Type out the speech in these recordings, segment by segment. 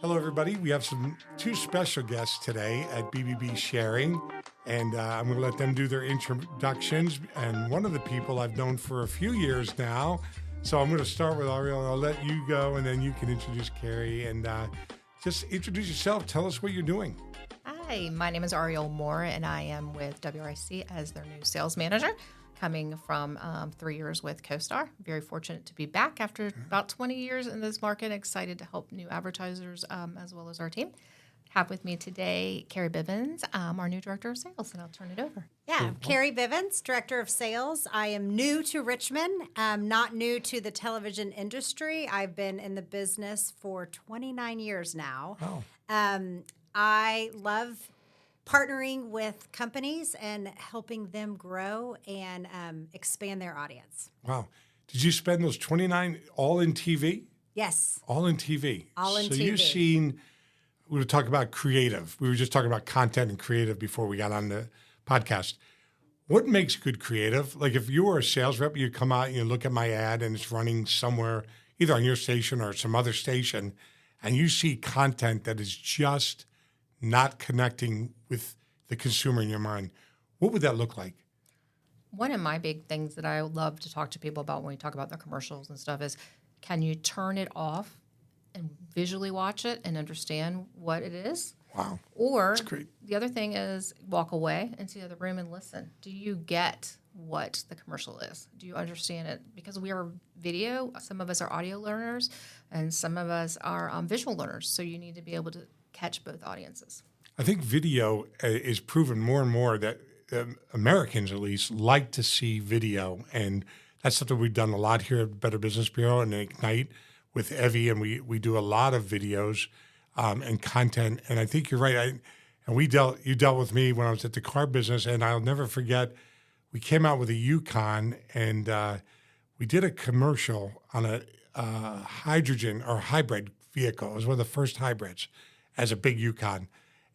Hello, everybody. We have two special guests today at BBB Sharing, and I'm going to let them do their introductions. And one of the people I've known for a few years now, so I'm going to start with Ariel. I'll let you go, and then you can introduce Kari and just introduce yourself. Tell us what you're doing. Hi, my name is Ariel Moore, and I am with WRIC as their new sales manager, coming from 3 years with CoStar. Very fortunate to be back after about 20 years in this market. Excited to help new advertisers as well as our team. Have with me today Kari Bivens, our new director of sales, and I'll turn it over. Yeah, Kari Bivens, director of sales. I am new to Richmond, not new to the television industry. I've been in the business for 29 years now. Oh. I love partnering with companies and helping them grow and expand their audience. Wow. Did you spend those 29 all in TV? Yes. All in TV. All in so TV. So you've seen, we were talking about creative. We were just talking about content and creative before we got on the podcast. What makes good creative? Like if you were a sales rep, you come out and you look at my ad and it's running somewhere, either on your station or some other station, and you see content that is just not connecting with the consumer in your mind. What would that look like? One of my big things that I love to talk to people about when we talk about their commercials and stuff is, can you turn it off and visually watch it and understand what it is? Wow. Or That's great. the other thing is walk away into the other room and listen. Do you get what the commercial is? Do you understand it? Because we are video, some of us are audio learners, and some of us are visual learners. So you need to be able to catch both audiences. I think video is proven more and more that Americans, at least, like to see video. And that's something we've done a lot here at Better Business Bureau and Ignite with Evie. And we do a lot of videos and content. And I think you're right. You dealt with me when I was at the car business. And I'll never forget, we came out with a Yukon and we did a commercial on a hydrogen or hybrid vehicle. It was one of the first hybrids as a big Yukon.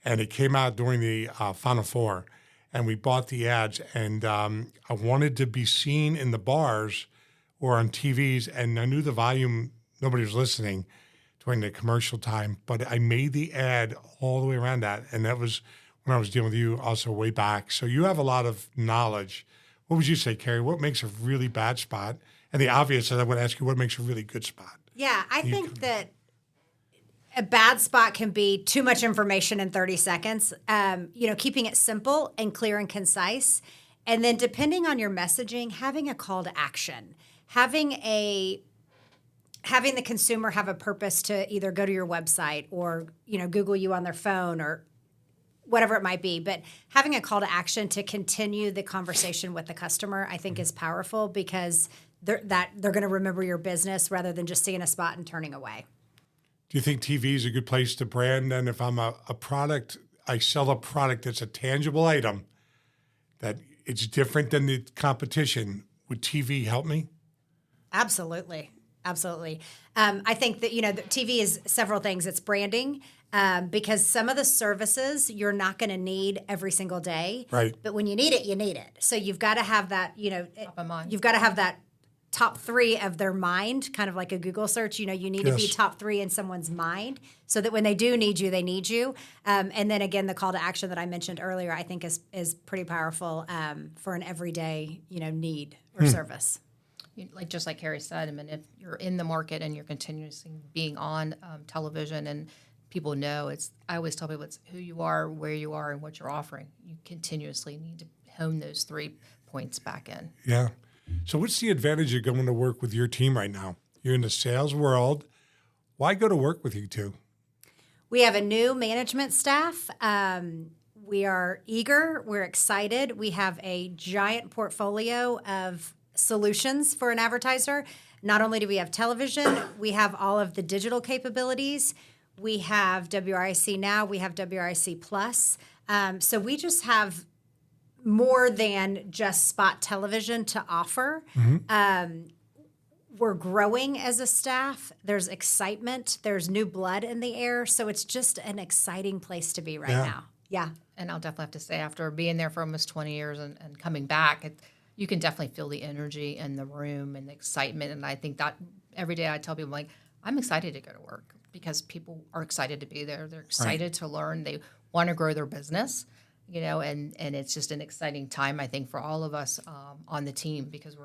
And it came out during the Final Four. And we bought the ads. And I wanted to be seen in the bars or on TVs. And I knew the volume, nobody was listening during the commercial time. But I made the ad all the way around that. And that was when I was dealing with you also way back. So you have a lot of knowledge. What would you say, Kari? What makes a really bad spot? And the obvious is I would ask you, what makes a really good spot? Yeah, I think that a bad spot can be too much information in 30 seconds, keeping it simple and clear and concise. And then depending on your messaging, having a call to action, having the consumer have a purpose to either go to your website or, Google you on their phone or whatever it might be. But having a call to action to continue the conversation with the customer, I think is powerful because they're going to remember your business rather than just seeing a spot and turning away. Do you think TV is a good place to brand? And if I'm a product, I sell a product that's a tangible item, that it's different than the competition, would TV help me? Absolutely. Absolutely. I think that, the TV is several things. It's branding because some of the services you're not going to need every single day. Right. But when you need it, you need it. So you've got to have that, Top of mind. You've got to have that top three of their mind, kind of like a Google search. You need to be top three in someone's mind so that when they do need you, they need you. And then again, the call to action that I mentioned earlier, I think is pretty powerful for an everyday, need or service. Just like Kari said, if you're in the market and you're continuously being on television and people know, I always tell people it's who you are, where you are, and what you're offering. You continuously need to hone those 3 points back in. Yeah. So what's the advantage of going to work with your team right now? You're in the sales world. Why go to work with you two? We have a new management staff. We are eager. We're excited. We have a giant portfolio of solutions for an advertiser. Not only do we have television, we have all of the digital capabilities. We have WRIC Now. We have WRIC Plus. So we just have more than just spot television to offer. Mm-hmm. We're growing as a staff. There's excitement. There's new blood in the air. So it's just an exciting place to be right now. Yeah. And I'll definitely have to say, after being there for almost 20 years and coming back, you can definitely feel the energy in the room and the excitement. And I think that every day I tell people, I'm excited to go to work because people are excited to be there. They're excited to learn. They want to grow their business, and it's just an exciting time, I think, for all of us on the team, because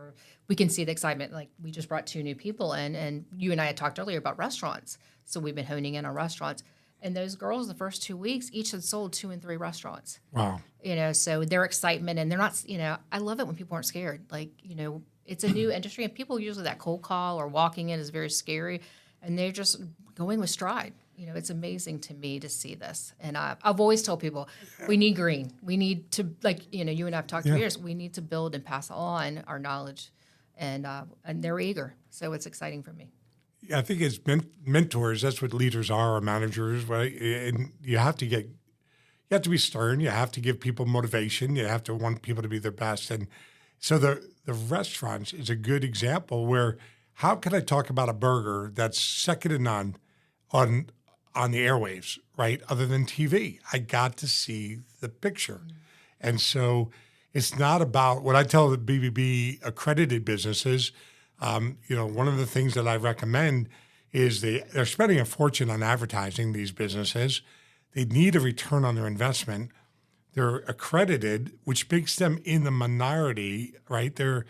we can see the excitement. Like, we just brought 2 new people in, and you and I had talked earlier about restaurants. So we've been honing in on restaurants. And those girls, the first 2 weeks, each had sold 2 and 3 restaurants. Wow. So their excitement, and they're not, I love it when people aren't scared. Like, it's a new industry, and people usually that cold call or walking in is very scary, and they're just going with stride. It's amazing to me to see this. And I've always told people, we need green. We need to, you and I have talked for years, we need to build and pass on our knowledge, and they're eager. So it's exciting for me. Yeah, I think as mentors, that's what leaders are, or managers, right? And you have to be stern. You have to give people motivation. You have to want people to be their best. And so the restaurants is a good example where, how can I talk about a burger that's second to none on the airwaves, right? Other than TV, I got to see the picture. And so it's not about what I tell the BBB accredited businesses. One of the things that I recommend is they're spending a fortune on advertising, these businesses. They need a return on their investment. They're accredited, which makes them in the minority, right? They're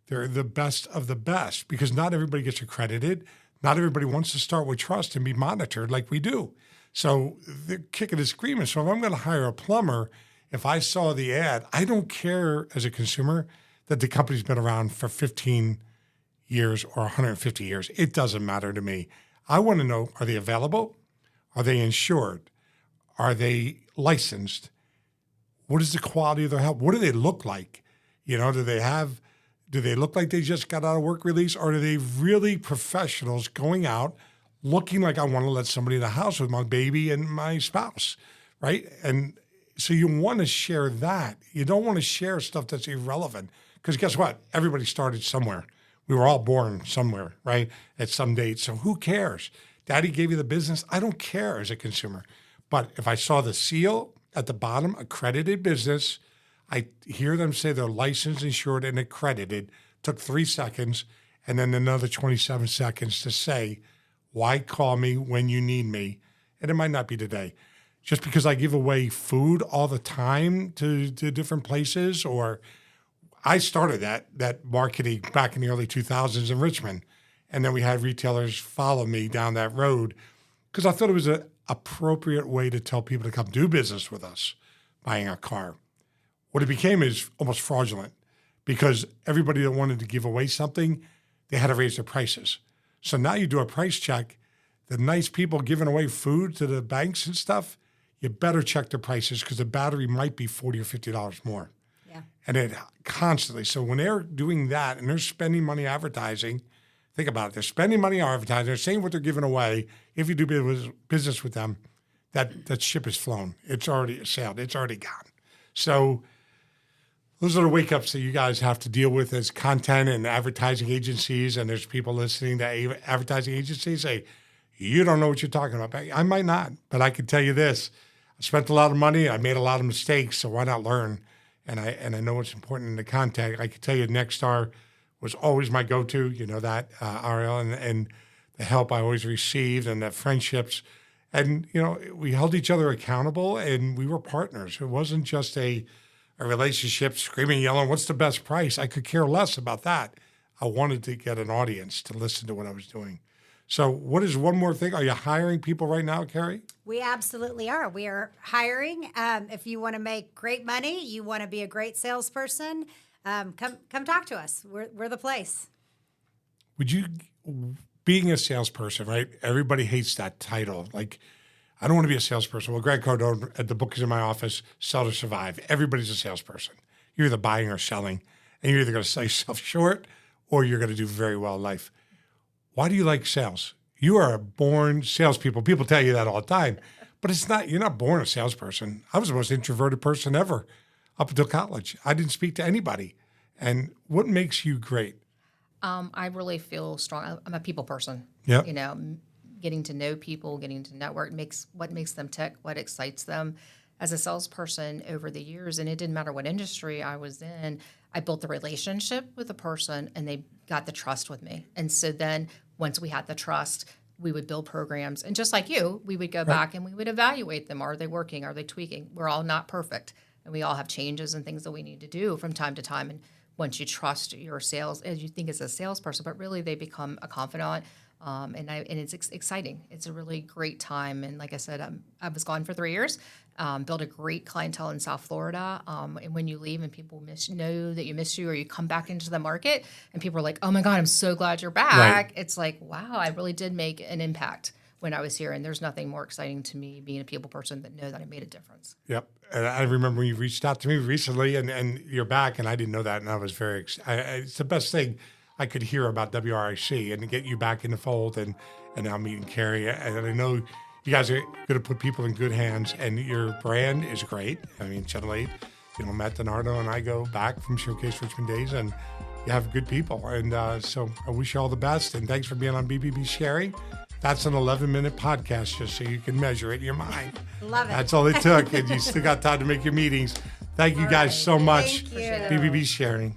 the best of the best, because not everybody gets accredited. Not everybody wants to start with trust and be monitored like we do. So they're kicking and screaming. So if I'm going to hire a plumber, if I saw the ad, I don't care as a consumer that the company's been around for 15 years or 150 years. It doesn't matter to me. I want to know, are they available? Are they insured? Are they licensed? What is the quality of their help? What do they look like? Do they look like they just got out of work release? Or are they really professionals going out looking like, I want to let somebody in the house with my baby and my spouse, right? And so you want to share that. You don't want to share stuff that's irrelevant, because guess what? Everybody started somewhere. We were all born somewhere, right? At some date. So who cares? Daddy gave you the business. I don't care as a consumer. But if I saw the seal at the bottom, accredited business, I hear them say they're licensed, insured, and accredited. Took 3 seconds, and then another 27 seconds to say, why call me when you need me? And it might not be today. Just because I give away food all the time to different places, or I started that marketing back in the early 2000s in Richmond. And then we had retailers follow me down that road because I thought it was an appropriate way to tell people to come do business with us, buying our car. What it became is almost fraudulent, because everybody that wanted to give away something, they had to raise their prices. So now you do a price check, the nice people giving away food to the banks and stuff, you better check their prices, because the battery might be $40 or $50 more. Yeah. And it constantly. So when they're doing that and they're spending money advertising, think about it. They're spending money advertising. They're saying what they're giving away. If you do business with them, that ship is flown. It's already sailed. It's already gone. So those are the wake-ups that you guys have to deal with as content and advertising agencies. And there's people listening to advertising agencies say, you don't know what you're talking about. I might not, but I can tell you this. I spent a lot of money. I made a lot of mistakes, so why not learn? And I know what's important in the contact. I can tell you Nexstar was always my go-to, that, Ariel, and the help I always received, and the friendships. And, we held each other accountable, and we were partners. It wasn't just a relationship, screaming, yelling, what's the best price? I could care less about that. I wanted to get an audience to listen to what I was doing. So what is one more thing? Are you hiring people right now, Kari? We absolutely are. We are hiring. If you want to make great money, you want to be a great salesperson, come talk to us. We're the place. Would you, being a salesperson, right? Everybody hates that title. Like, I don't want to be a salesperson. Well, Greg Cardone, at the book is in my office, Sell to Survive. Everybody's a salesperson. You're either buying or selling, and you're either going to sell yourself short or you're going to do very well in life. Why do you like sales? You are a born salespeople. People tell you that all the time, but it's not. You're not born a salesperson. I was the most introverted person ever up until college. I didn't speak to anybody. And what makes you great? I really feel strong. I'm a people person. Yeah. Getting to know people, getting to network what makes them tick, what excites them. As a salesperson over the years, and it didn't matter what industry I was in, I built the relationship with the person and they got the trust with me. And so then once we had the trust, we would build programs. And just like you, we would go back and we would evaluate them. Are they working? Are they tweaking? We're all not perfect. And we all have changes and things that we need to do from time to time. And once you trust your sales, as you think as a salesperson, but really they become a confidant. And it's exciting. It's a really great time. And like I said, I was gone for 3 years, built a great clientele in South Florida. And when you leave and people know that you miss you, or you come back into the market and people are like, oh my God, I'm so glad you're back. Right. It's like, wow, I really did make an impact when I was here. And there's nothing more exciting to me being a people person that know that I made a difference. Yep. And I remember when you reached out to me recently and you're back, and I didn't know that. And I was very excited. It's the best thing I could hear about WRIC, and to get you back in the fold and now meeting Kari. And I know you guys are going to put people in good hands, and your brand is great. I mean, generally, Matt DiNardo and I go back from Showcase Richmond days, and you have good people. And so I wish you all the best, and thanks for being on BBB Sharing. That's an 11-minute podcast, just so you can measure it in your mind. Love it. That's all it took, and you still got time to make your meetings. Thank you guys so much. Thank you. BBB Sharing.